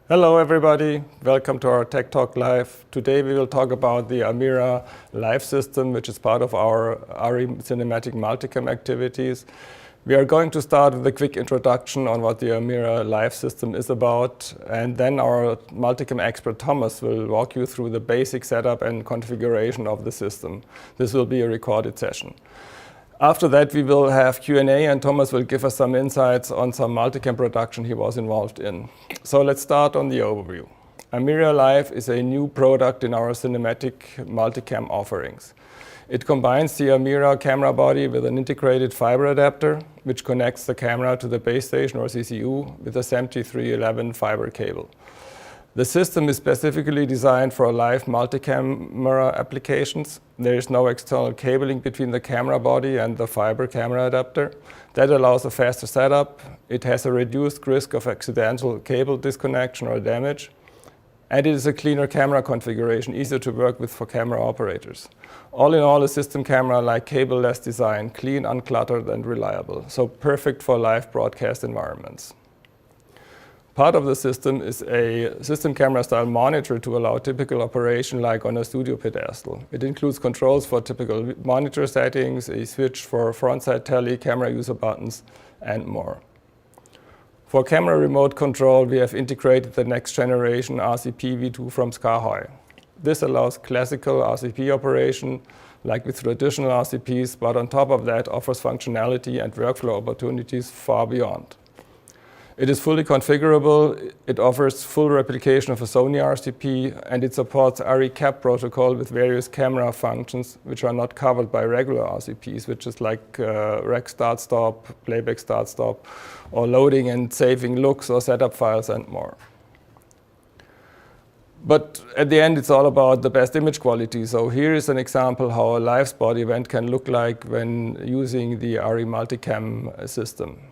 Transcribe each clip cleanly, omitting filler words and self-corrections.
Hello everybody, welcome to our Tech Talk Live. Today we will talk about the AMIRA live system, which is part of our ARRI cinematic multicam activities. We are going to start with a quick introduction on what the AMIRA live system is about, and then our multicam expert Thomas will walk you through the basic setup and configuration of the system. This will be a recorded session. After that, we will have Q&A, and Thomas will give us some insights on some multicam production he was involved in. So let's start on the overview. AMIRA Live is a new product in our cinematic multicam offerings. It combines the AMIRA camera body with an integrated fiber adapter, which connects the camera to the base station or CCU with a SMPTE 311 fiber cable. The system is specifically designed for live multi-camera applications. There is no external cabling between the camera body and the fiber camera adapter. That allows a faster setup. It has a reduced risk of accidental cable disconnection or damage. And it is a cleaner camera configuration, easier to work with for camera operators. All in all, a system camera-like cable-less design, clean, uncluttered, and reliable. So perfect for live broadcast environments. Part of the system is a system camera-style monitor to allow typical operation like on a studio pedestal. It includes controls for typical monitor settings, a switch for frontside tele, camera user buttons, and more. For camera remote control, we have integrated the next generation RCP V2 from SKA. This allows classical RCP operation, like with traditional RCPs, but on top of that offers functionality and workflow opportunities far beyond. It is fully configurable, it offers full replication of a Sony RCP, and it supports ARRI CAP protocol with various camera functions which are not covered by regular RCPs, which is like rec start-stop, playback start-stop, or loading and saving looks or setup files and more. But at the end, it's all about the best image quality. So here is an example how a live sport event can look like when using the ARRI multicam system.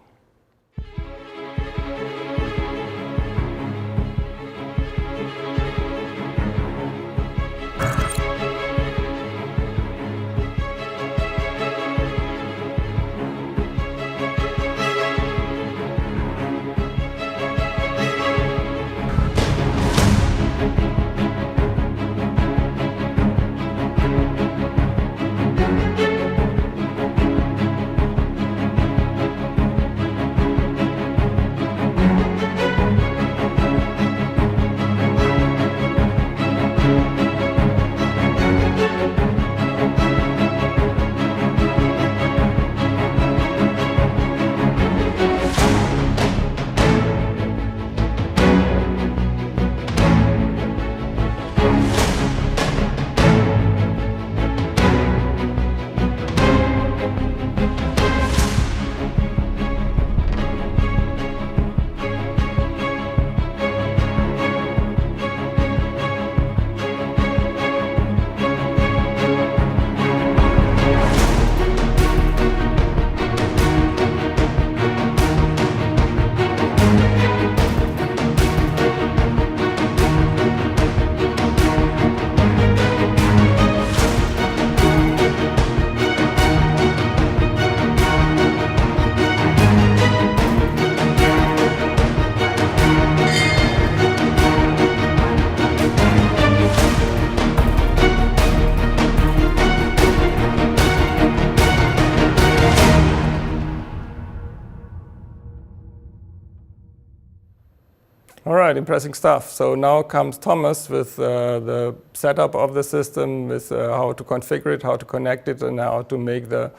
All right, impressive stuff. So now comes Thomas with the setup of the system, with how to configure it, how to connect it, and how to make the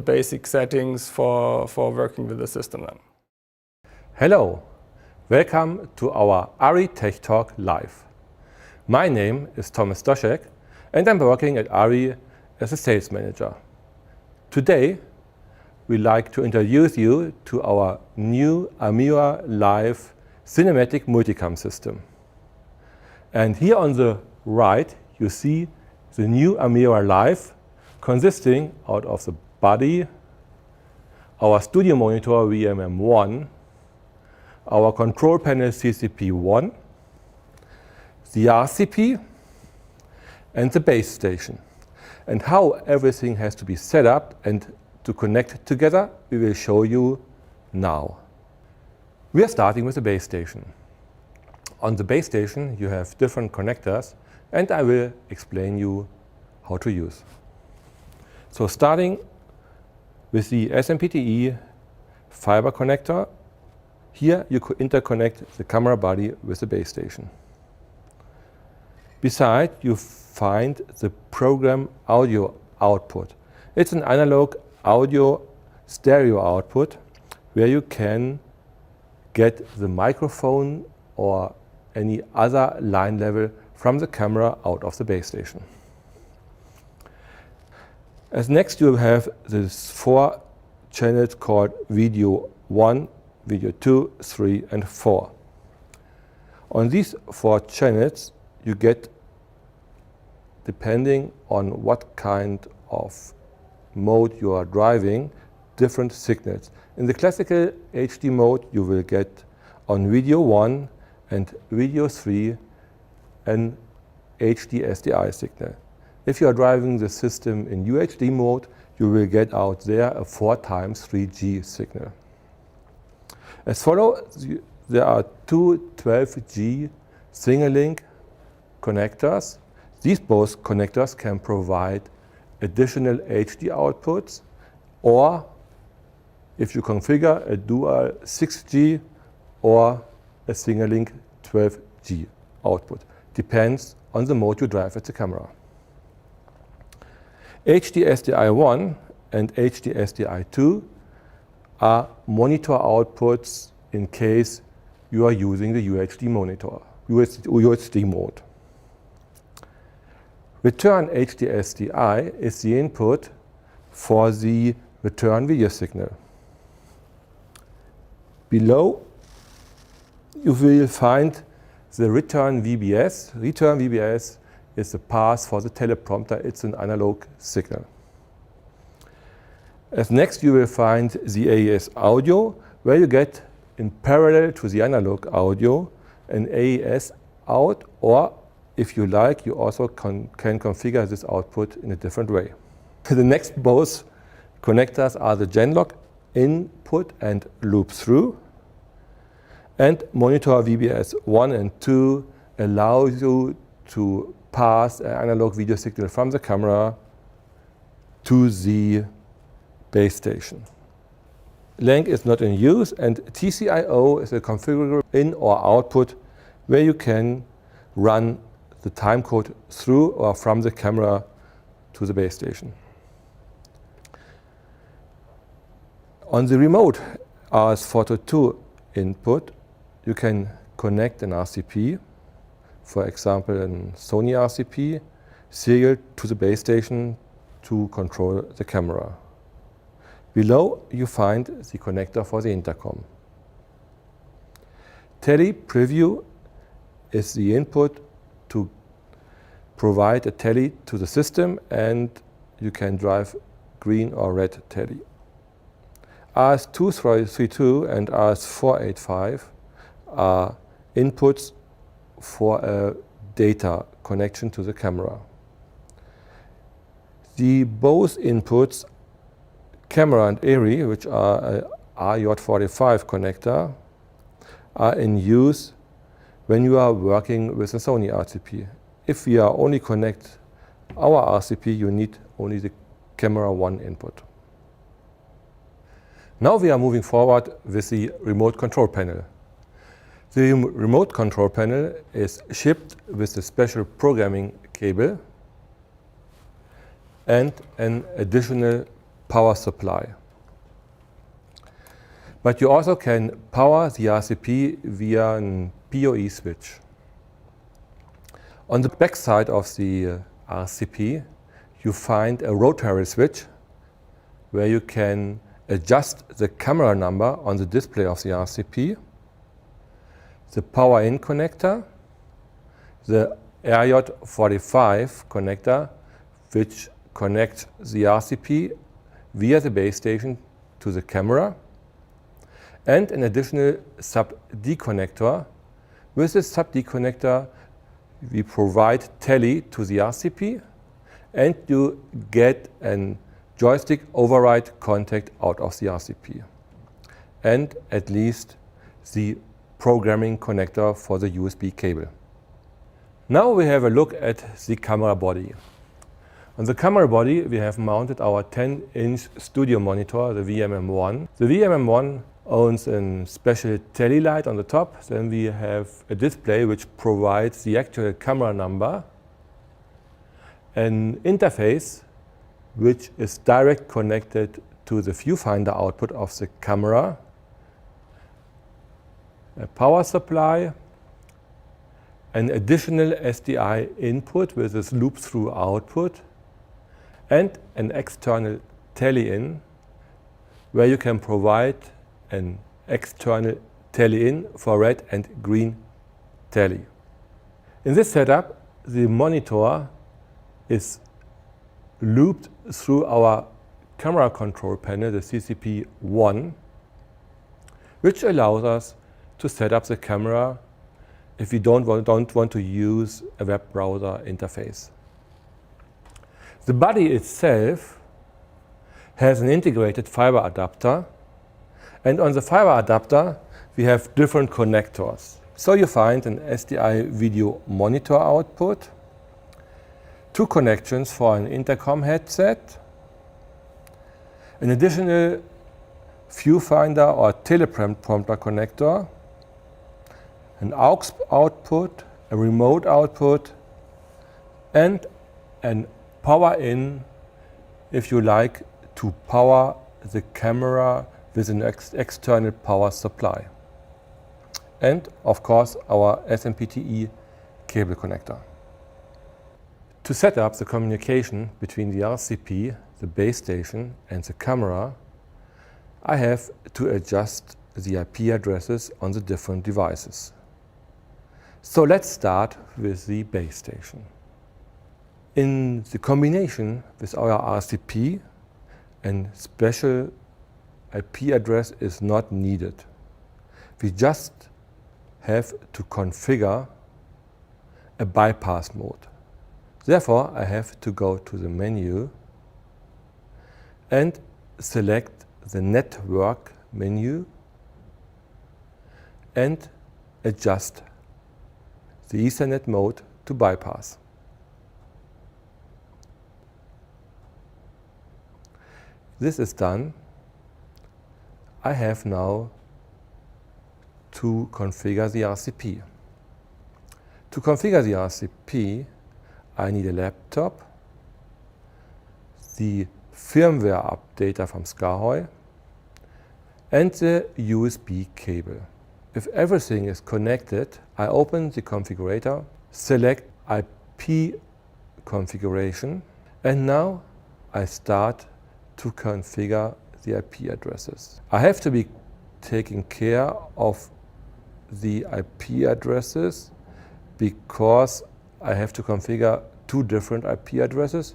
basic settings for working with the system then. Hello, welcome to our ARRI Tech Talk Live. My name is Thomas Stoschek, and I'm working at ARRI as a sales manager. Today, we'd like to introduce you to our new AMIRA Live cinematic multicam system. And here on the right, you see the new AMIRA Live, consisting out of the body, our studio monitor VMM1, our control panel CCP1, the RCP, and the base station. And how everything has to be set up and to connect together, we will show you now. We are starting with the base station. On the base station you have different connectors, and I will explain you how to use. So starting with the SMPTE fiber connector, here you could interconnect the camera body with the base station. Beside you find the program audio output. It's an analog audio stereo output where you can get the microphone or any other line level from the camera out of the base station. As next you have these 4 channels called video 1, video 2, 3 and 4. On these 4 channels you get, depending on what kind of mode you are driving, different signals. In the classical HD mode you will get on video 1 and video 3 an HD SDI signal. If you are driving the system in UHD mode, you will get out there a 4x 3G signal. As follows, there are 2 12G single-link connectors. These both connectors can provide additional HD outputs, or if you configure a dual 6G or a single-link 12G output. Depends on the mode you drive at the camera. HD SDI1 and HD SDI2 are monitor outputs in case you are using the UHD monitor, UHD mode. Return HD SDI is the input for the return video signal. Below you will find the return VBS. Return VBS is the path for the teleprompter. It's an analog signal. As next you will find the AES audio, where you get in parallel to the analog audio an AES out, or if you like, you also can configure this output in a different way. The next both connectors are the Genlock input and loop through, and monitor VBS 1 and 2 allows you to pass an analog video signal from the camera to the base station. LANC is not in use, and TCIO is a configurable in or output where you can run the timecode through or from the camera to the base station. On the remote RS422 input, you can connect an RCP, for example a Sony RCP, serial to the base station to control the camera. Below you find the connector for the intercom. Tele preview is the input to provide a tele to the system, and you can drive green or red tele. RS232 and RS485 are inputs for a data connection to the camera. The both inputs, camera and ARRI, which are a RJ45 connector, are in use when you are working with a Sony RCP. If we are only connect our RCP, you need only the camera 1 input. Now we are moving forward with the remote control panel. The remote control panel is shipped with a special programming cable and an additional power supply. But you also can power the RCP via a PoE switch. On the back side of the RCP you find a rotary switch where you can adjust the camera number on the display of the RCP, the power in connector, the RJ45 connector which connects the RCP via the base station to the camera, and an additional sub-D connector. With this sub-D connector we provide tele to the RCP, and you get a joystick override contact out of the RCP. And at least the programming connector for the USB cable. Now we have a look at the camera body. On the camera body we have mounted our 10-inch studio monitor, the VMM1. The VMM1 owns a special tele light on the top. Then we have a display which provides the actual camera number, an interface which is direct connected to the viewfinder output of the camera, a power supply, an additional SDI input with this loop-through output, and an external tele-in where you can provide an external tele-in for red and green tele. In this setup, the monitor is looped through our camera control panel, the CCP1, which allows us to set up the camera if we don't want to use a web browser interface. The body itself has an integrated fiber adapter, and on the fiber adapter we have different connectors. So you find an SDI video monitor output, 2 connections for an intercom headset, an additional viewfinder or teleprompter connector, an aux output, a remote output, and an power in if you like to power the camera with an external power supply. And of course our SMPTE cable connector. To set up the communication between the RCP, the base station and the camera, I have to adjust the IP addresses on the different devices. So let's start with the base station. In the combination with our RCP, a special IP address is not needed. We just have to configure a bypass mode. Therefore, I have to go to the menu and select the network menu and adjust the Ethernet mode to bypass. This is done. I have now to configure the RCP. To configure the RCP, I need a laptop, the firmware updater from SKAARHOJ, and the USB cable. If everything is connected, I open the configurator, select IP configuration, and now I start to configure the IP addresses. I have to be taking care of the IP addresses because I have to configure 2 different IP addresses.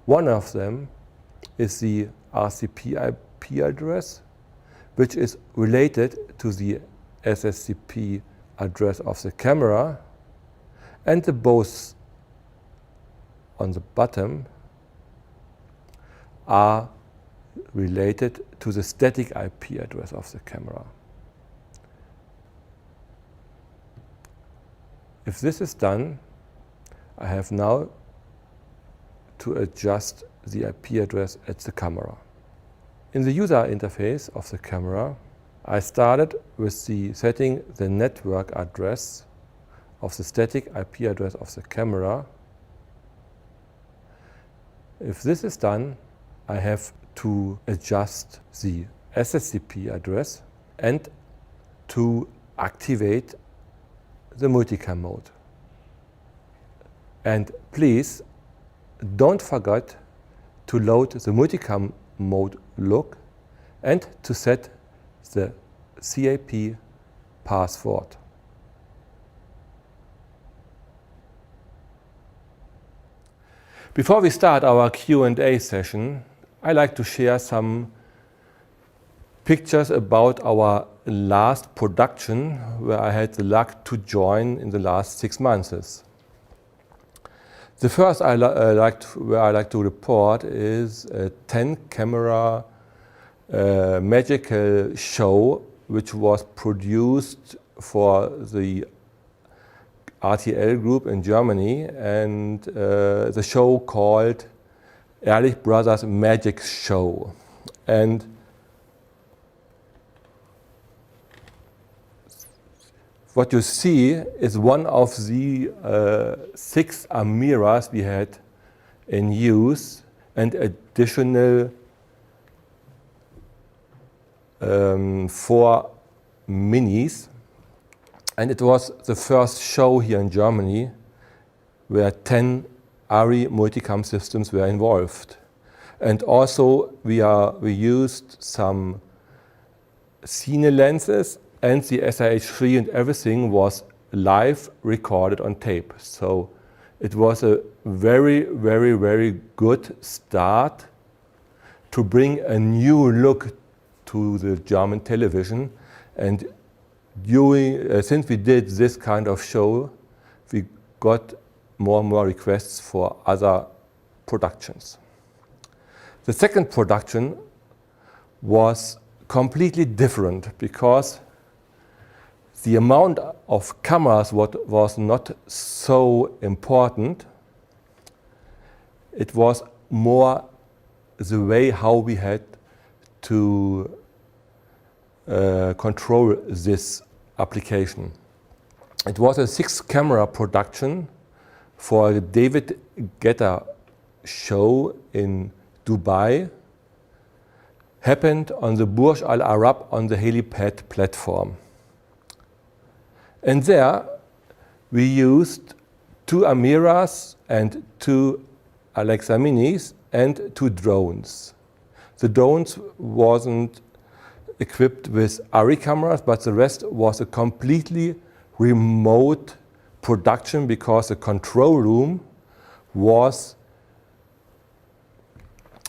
One of them is the RCP IP address, which is related to the SSCP address of the camera, and the both on the bottom are related to the static IP address of the camera. If this is done, I have now to adjust the IP address at the camera. In the user interface of the camera, I started with the setting the network address of the static IP address of the camera. If this is done, I have to adjust the SSCP address and to activate the multicam mode. And please don't forget to load the multicam mode look and to set the CAP password. Before we start our Q&A session, I like to share some pictures about our last production where I had the luck to join in the last 6 months. The first where I like to report is a 10-camera magical show which was produced for the RTL group in Germany, and the show called ARRI Brothers Magic Show. And what you see is one of the 6 AMIRAs we had in use, and additional 4 minis. And it was the first show here in Germany where 10 ARRI multicam systems were involved. And also we used some cine lenses, and the SIH3 and everything was live recorded on tape. So it was a very, very, very good start to bring a new look to the German television. And since we did this kind of show, we got more and more requests for other productions. The second production was completely different because the amount of cameras was not so important. It was more the way how we had to control this application. It was a 6-camera production for a David Guetta show in Dubai. Happened on the Burj Al Arab on the helipad platform. And there we used 2 AMIRAs and 2 Alexa Minis and 2 drones. The drones wasn't equipped with ARRI cameras, but the rest was a completely remote production because the control room was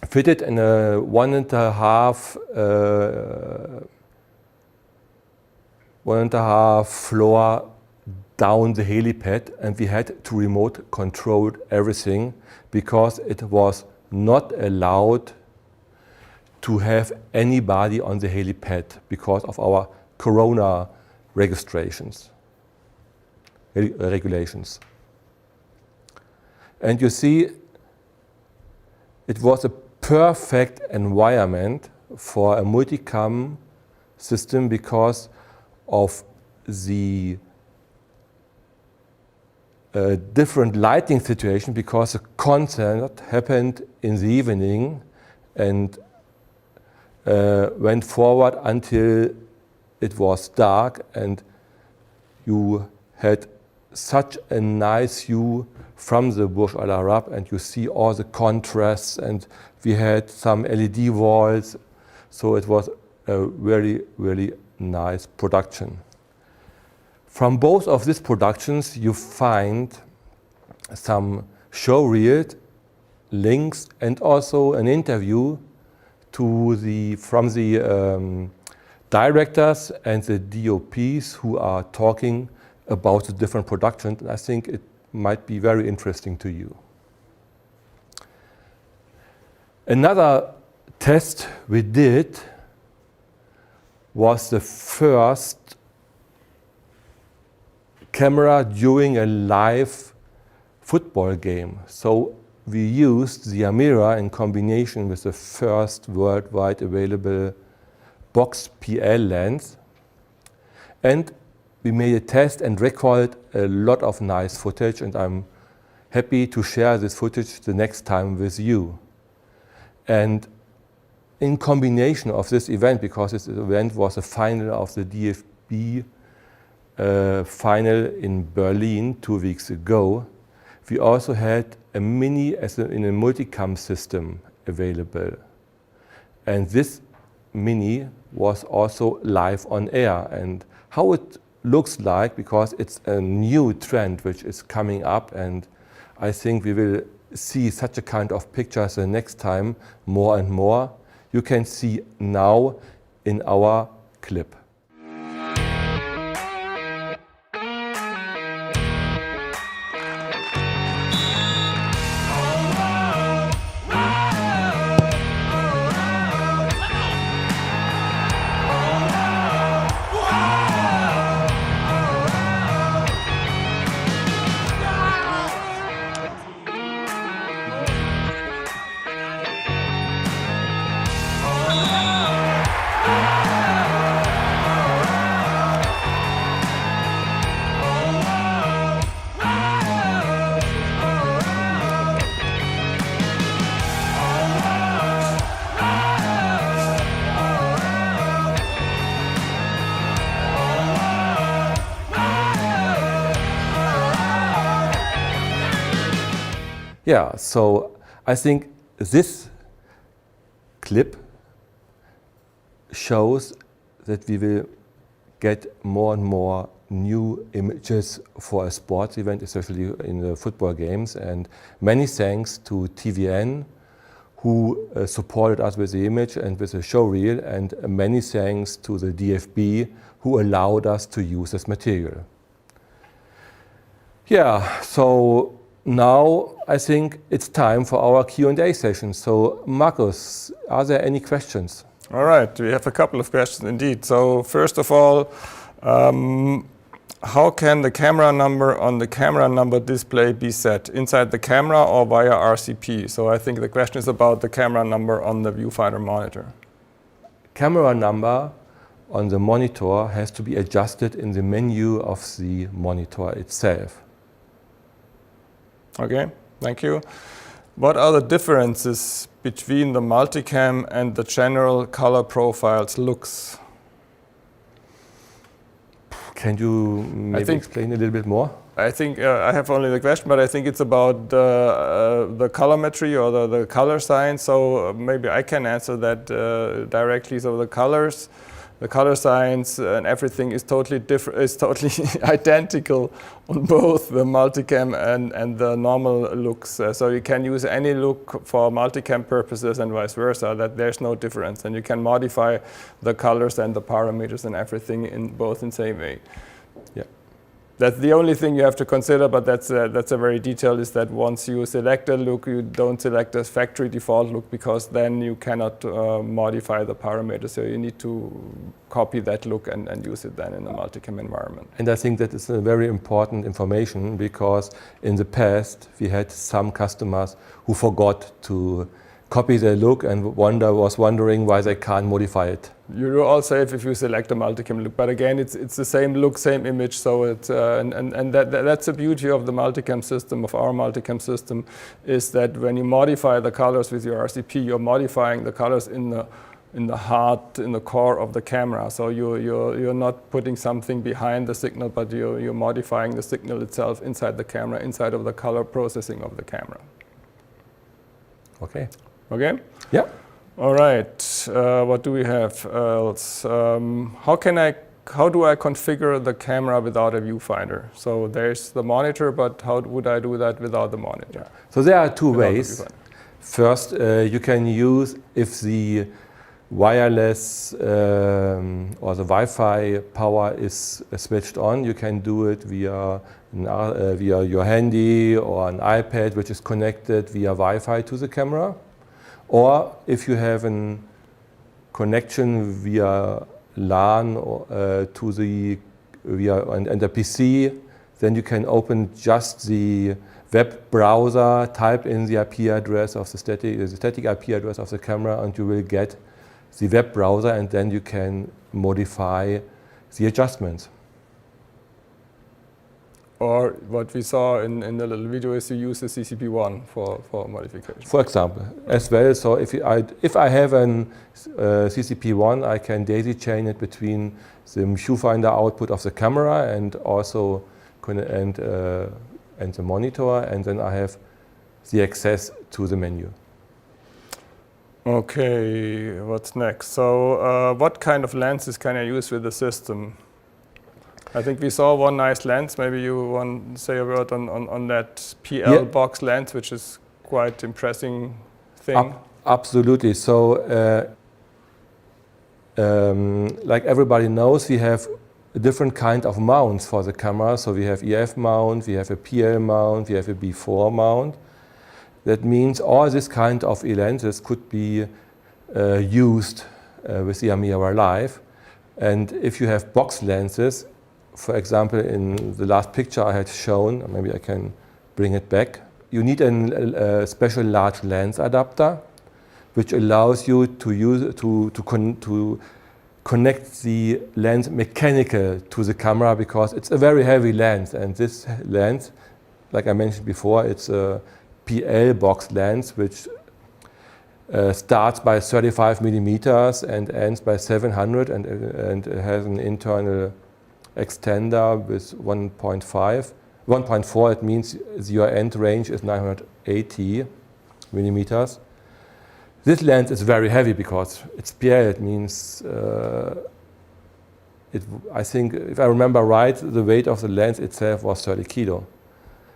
fitted in a 1.5 floor down the helipad, and we had to remote control everything because it was not allowed to have anybody on the helipad because of our corona regulations. And you see, it was a perfect environment for a multicam system because of the different lighting situation, because the concert happened in the evening and went forward until it was dark, and you had such a nice view from the Burj Al Arab, and you see all the contrasts, and we had some LED walls, so it was a very, very nice production. From both of these productions you find some showreel links and also an interview from the directors and the DOPs who are talking about the different productions. And I think it might be very interesting to you. Another test we did was the first camera during a live football game. So we used the AMIRA in combination with the first worldwide available box PL lens, and we made a test and recorded a lot of nice footage, and I'm happy to share this footage the next time with you. And in combination of this event, because this event was the final of the DFB final in Berlin 2 weeks ago, we also had a mini in a multicam system available. And this mini was also live on air. And how it looks like, because it's a new trend which is coming up, and I think we will see such a kind of pictures the next time more and more. You can see now in our clip. Yeah, so I think this clip shows that we will get more and more new images for a sports event, especially in the football games. And many thanks to TVN, who supported us with the image and with the show reel, and many thanks to the DFB, who allowed us to use this material. Yeah, so now I think it's time for our Q&A session. So Markus, are there any questions? All right, we have a couple of questions indeed. So first of all, how can the camera number on the camera number display be set? Inside the camera or via RCP? So I think the question is about the camera number on the viewfinder monitor. Camera number on the monitor has to be adjusted in the menu of the monitor itself. Okay, thank you. What are the differences between the multicam and the general color profiles looks? Can you maybe explain a little bit more? I think I have only the question, but I think it's about the colorimetry or the color science. So maybe I can answer that directly. So the colors, the color science, and everything is totally different. Is totally identical on both the multicam and the normal looks. So you can use any look for multicam purposes and vice versa. That there's no difference, and you can modify the colors and the parameters and everything in both in same way. Yeah. That's the only thing you have to consider, but that's a very detailed, is that once you select a look, you don't select a factory default look, because then you cannot modify the parameters. So you need to copy that look and use it then in a multicam environment. And I think that is a very important information, because in the past we had some customers who forgot to copy their look and was wondering why they can't modify it. You're all safe if you select a multicam look, but again, it's the same look, same image. So it's that's the beauty of the multicam system, of our multicam system, is that when you modify the colors with your RCP, you're modifying the colors in the heart, in the core of the camera. So you're not putting something behind the signal, but you're modifying the signal itself inside the camera, inside of the color processing of the camera. Okay. Okay? Yeah. All right. What do we have else? How do I configure the camera without a viewfinder? So there's the monitor, but how would I do that without the monitor? Yeah. So there are two ways. First, you can use, if the wireless or the Wi-Fi power is switched on, you can do it via your handy or an iPad, which is connected via Wi-Fi to the camera. Or if you have a connection via LAN or and a PC, then you can open just the web browser, type in the IP address of the static IP address of the camera, and you will get the web browser, and then you can modify the adjustments. Or what we saw in the little video is you use the CCP1 for modification. For example, as well. So if I have a CCP1, I can daisy chain it between the viewfinder output of the camera and also and the monitor, and then I have the access to the menu. Okay, what's next? So what kind of lenses can I use with the system? I think we saw one nice lens. Maybe you want to say a word on that PL box lens, which is quite impressive thing. Absolutely. So like everybody knows, we have a different kind of mounts for the camera. So we have EF mount, we have a PL mount, we have a B4 mount. That means all this kind of lenses could be used with the AMIRA Live. And if you have box lenses, for example, in the last picture I had shown, maybe I can bring it back, you need a special large lens adapter, which allows you to connect the lens mechanical to the camera, because it's a very heavy lens. And this lens, like I mentioned before, it's a PL box lens, which starts by 35 millimeters and ends by 700, and has an internal extender with 1.5 1.4, it means your end range is 980 millimeters. This lens is very heavy because it's PL. It means, I think, if I remember right, the weight of the lens itself was 30 kilo.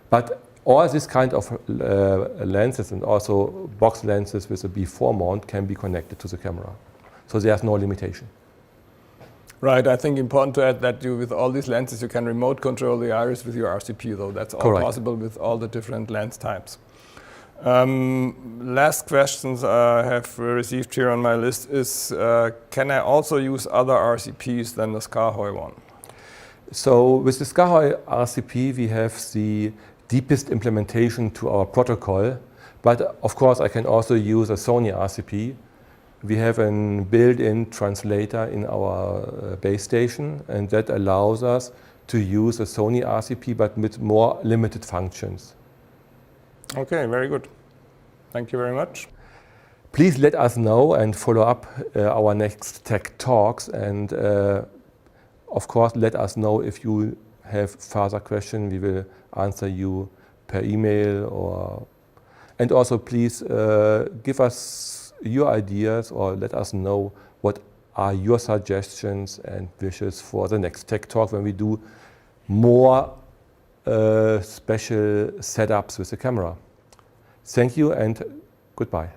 But all this kind of lenses and also box lenses with a B4 mount can be connected to the camera. So there's no limitation. Right, I think important to add that with all these lenses you can remote control the iris with your RCP, though that's all Correct. possible with all the different lens types. Last questions I have received here on my list is, can I also use other RCPs than the SKAARHOJ one? So with the SKAARHOJ RCP we have the deepest implementation to our protocol, but of course I can also use a Sony RCP. We have a built-in translator in our base station, and that allows us to use a Sony RCP but with more limited functions. Okay, very good. Thank you very much. Please let us know and follow up our next tech talks, and of course let us know if you have further questions. We will answer you per email, and also please give us your ideas or let us know what are your suggestions and wishes for the next tech talk when we do more special setups with the camera. Thank you and goodbye.